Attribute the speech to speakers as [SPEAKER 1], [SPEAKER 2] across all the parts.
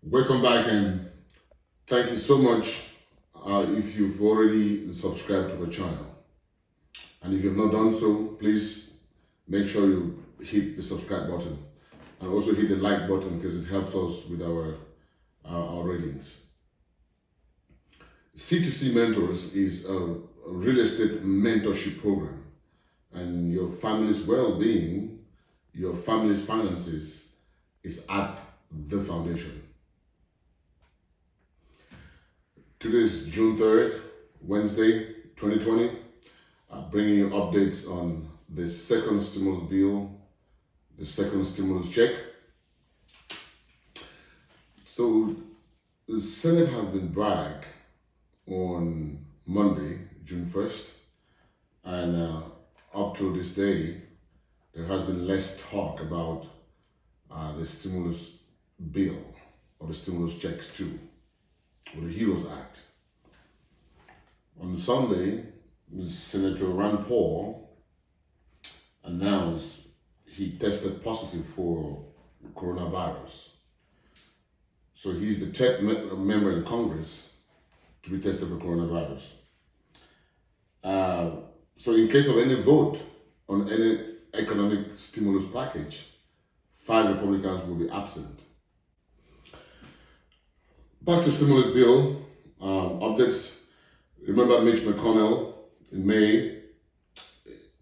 [SPEAKER 1] Welcome back and thank you so much if you've already subscribed to the channel. And if you've not done so, please make sure you hit the subscribe button and also hit the like button because it helps us with our ratings. C2C Mentors is a real estate mentorship program, and your family's well-being, your family's finances is at the foundation. Today is June 3rd, Wednesday, 2020. Bringing you updates on the second stimulus bill, the second stimulus check. So the Senate has been back on Monday, June 1st, and up to this day, there has been less talk about the stimulus bill or the stimulus checks too, or the HEROES Act. On Sunday, Senator Rand Paul announced he tested positive for coronavirus. So he's the 10th member in Congress to be tested for coronavirus. So in case of any vote on any economic stimulus package, 5 Republicans will be absent. Back to stimulus bill updates. Remember Mitch McConnell in May,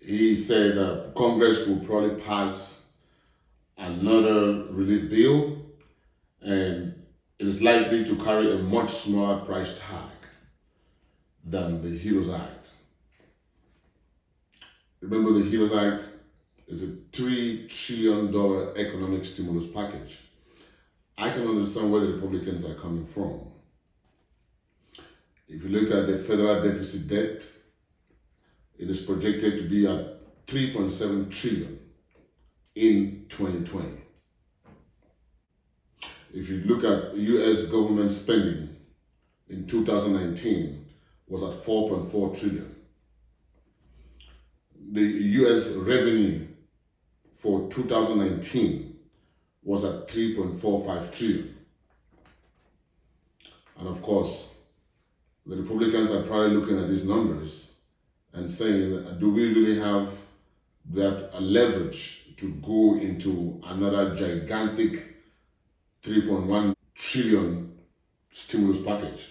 [SPEAKER 1] he said that Congress will probably pass another relief bill, and it is likely to carry a much smaller price tag than the HEROES Act. Remember, the HEROES Act is a $3 trillion economic stimulus package. I can understand where the Republicans are coming from. If you look at the federal deficit debt, it is projected to be at 3.7 trillion in 2020. If you look at US government spending in 2019 was at 4.4 trillion. The US revenue for 2019 was at 3.45 trillion. And of course, the Republicans are probably looking at these numbers and saying, do we really have that leverage to go into another gigantic 3.1 trillion stimulus package?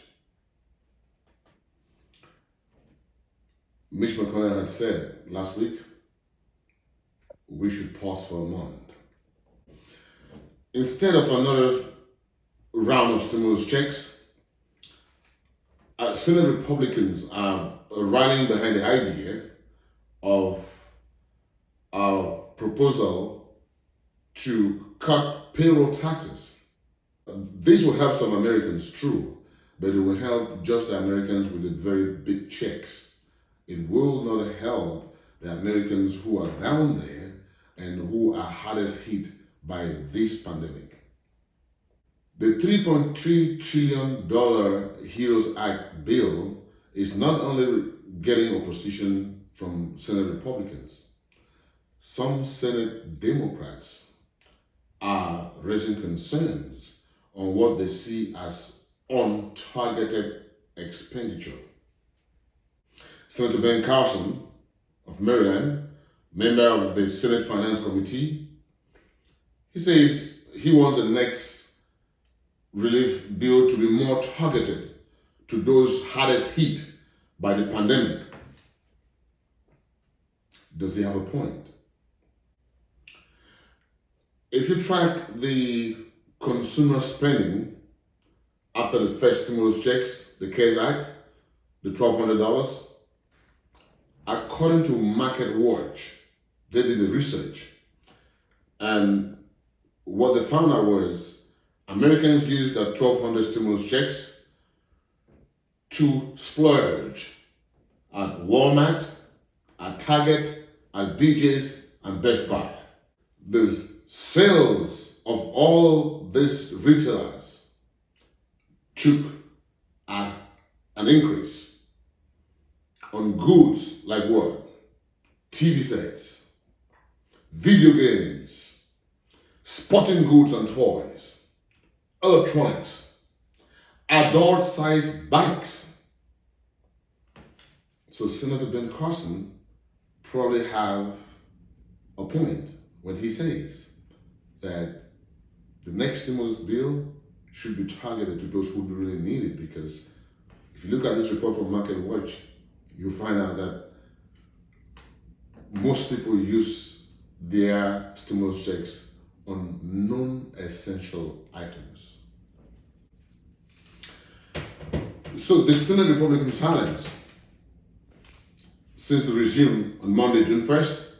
[SPEAKER 1] Mitch McConnell had said last week, we should pause for a month. Instead of another round of stimulus checks, Senate Republicans are rallying behind the idea of a proposal to cut payroll taxes. This will help some Americans, true, but it will help just the Americans with the very big checks. It will not help the Americans who are down there and who are hardest hit by this pandemic. The $3.3 trillion HEROES Act bill is not only getting opposition from Senate Republicans, some Senate Democrats are raising concerns on what they see as untargeted expenditure. Senator Ben Carson of Maryland, member of the Senate Finance Committee, he says he wants the next relief bill to be more targeted to those hardest hit by the pandemic. Does he have a point? If you track the consumer spending after the first stimulus checks, the CARES Act, the $1,200, according to Market Watch, they did the research, and what they found out was Americans used the 1,200 stimulus checks to splurge at Walmart, at Target, at BJ's, and Best Buy. The sales of all these retailers took an increase on goods like what? TV sets, video games, sporting goods and toys, electronics, adult-sized bikes. So Senator Ben Carson probably have a point when he says that the next stimulus bill should be targeted to those who really need it, because if you look at this report from Market Watch, you'll find out that most people use their stimulus checks on non-essential items. So the Senate Republican challenge, since the resume on Monday, June 1st,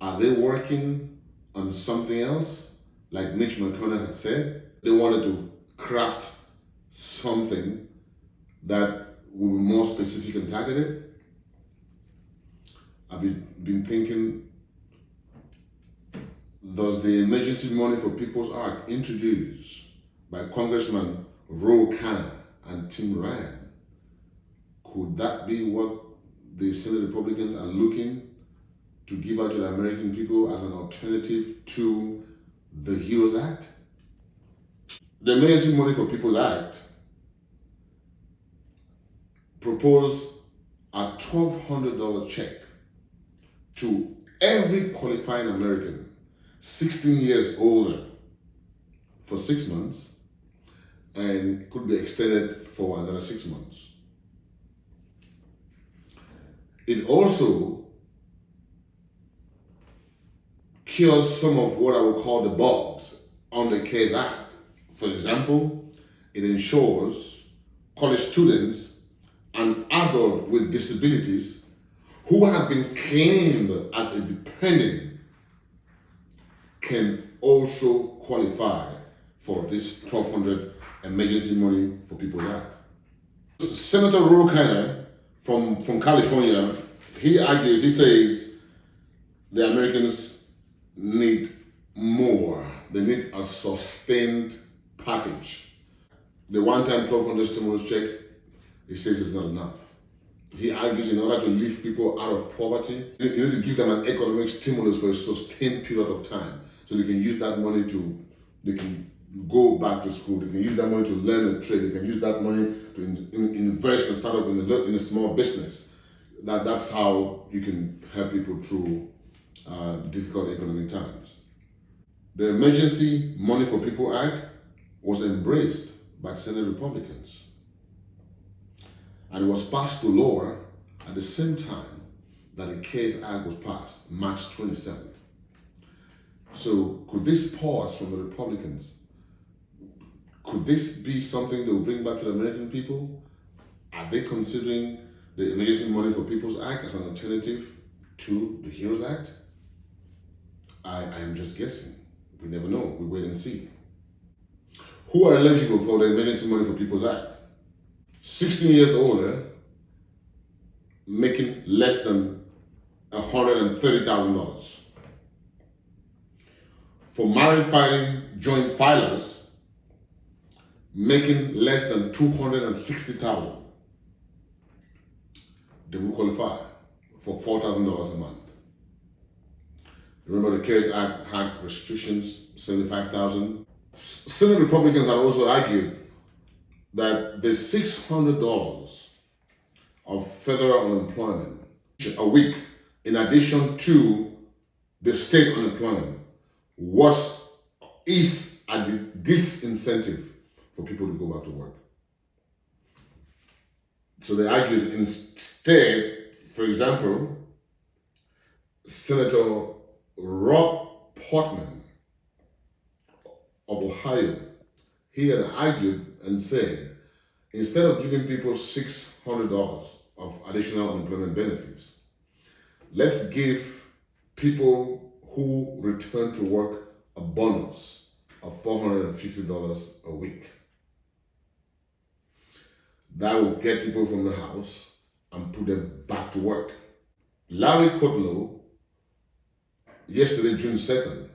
[SPEAKER 1] are they working on something else? Like Mitch McConnell had said, they wanted to craft something that will be more specific and targeted. I've been thinking, does the Emergency Money for People's Act introduced by Congressman Ro Khanna and Tim Ryan, could that be what the Senate Republicans are looking to give out to the American people as an alternative to the HEROES Act? The Emergency Money for People's Act proposed a $1,200 check to every qualifying American 16 years older for 6 months, and could be extended for another 6 months. It also cures some of what I would call the bugs on the CARES Act. For example, it ensures college students and adults with disabilities who have been claimed as a dependent can also qualify for this $1,200 Emergency Money for People Act. Senator Ro Khanna from California, he argues, he says the Americans need more. They need a sustained package. The one-time $1,200 stimulus check, he says it's not enough. He argues in order to lift people out of poverty, you need to give them an economic stimulus for a sustained period of time, so they can use that money they can go back to school, they can use that money to learn a trade, they can use that money to invest and start up in a small business. That's how you can help people through difficult economic times. The Emergency Money for People Act was embraced by Senate Republicans, and it was passed to law at the same time that the CARES Act was passed, March 27th. So could this pause from the Republicans, could this be something they will bring back to the American people? Are they considering the Emergency Money for People's Act as an alternative to the HEROES Act? I am just guessing. We never know. We wait and see. Who are eligible for the Emergency Money for People's Act? 16 years older, making less than $130,000. For married filing joint filers, making less than $260,000, they will qualify for $4,000 a month. Remember, the CARES Act had restrictions, $75,000. Senate Republicans have also argued that the $600 of federal unemployment a week, in addition to the state unemployment, is a disincentive for people to go back to work. So they argued instead, for example, Senator Rob Portman of Ohio, he had argued and said, instead of giving people $600 of additional unemployment benefits, let's give people who return to work a bonus of $450 a week. That will get people from the house and put them back to work. Larry Kudlow, yesterday, June 2nd,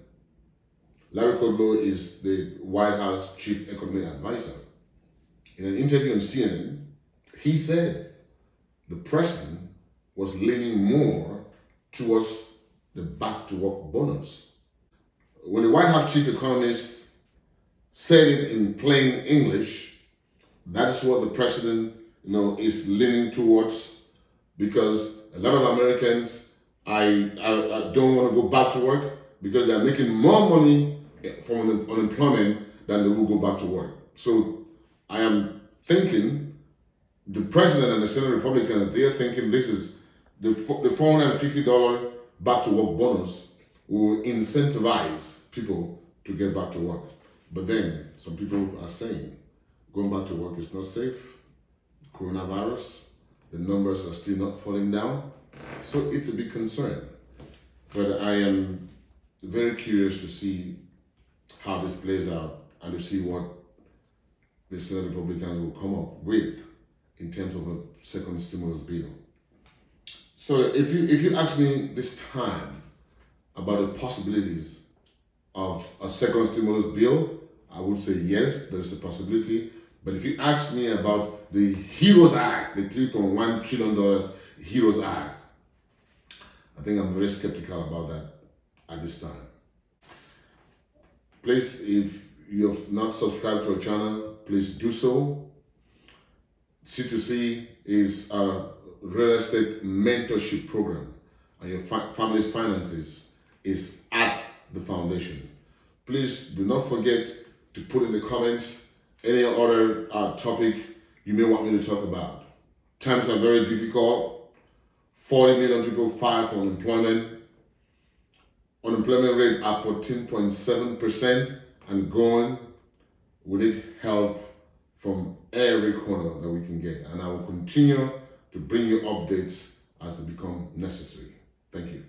[SPEAKER 1] Larry Kudlow is the White House Chief Economic Advisor. In an interview on CNN, he said the president was leaning more towards the back to work bonus. when the White House chief economist said it in plain English, that's what the president, is leaning towards, because a lot of Americans I don't want to go back to work because they're making more money from unemployment than they will go back to work. So I am thinking the president and the Senate Republicans, they're thinking this is the $450 back to work bonus will incentivize people to get back to work. But then some people are saying going back to work is not safe. Coronavirus, the numbers are still not falling down. So it's a big concern. But I am very curious to see how this plays out and to see what the Senate Republicans will come up with in terms of a second stimulus bill. So if you ask me this time about the possibilities of a second stimulus bill, I would say yes, there is a possibility. But if you ask me about the HEROES Act, the $3.1 trillion HEROES Act, I think I'm very skeptical about that at this time. Please, if you have not subscribed to our channel, please do so. C2C is a real estate mentorship program, and your family's finances is at the foundation. Please do not forget to put in the comments any other topic you may want me to talk about. Times are very difficult. 40 million people filed for unemployment. Unemployment rate at 14.7% and going. We need help from every corner that we can get. And I will continue to bring you updates as they become necessary. Thank you.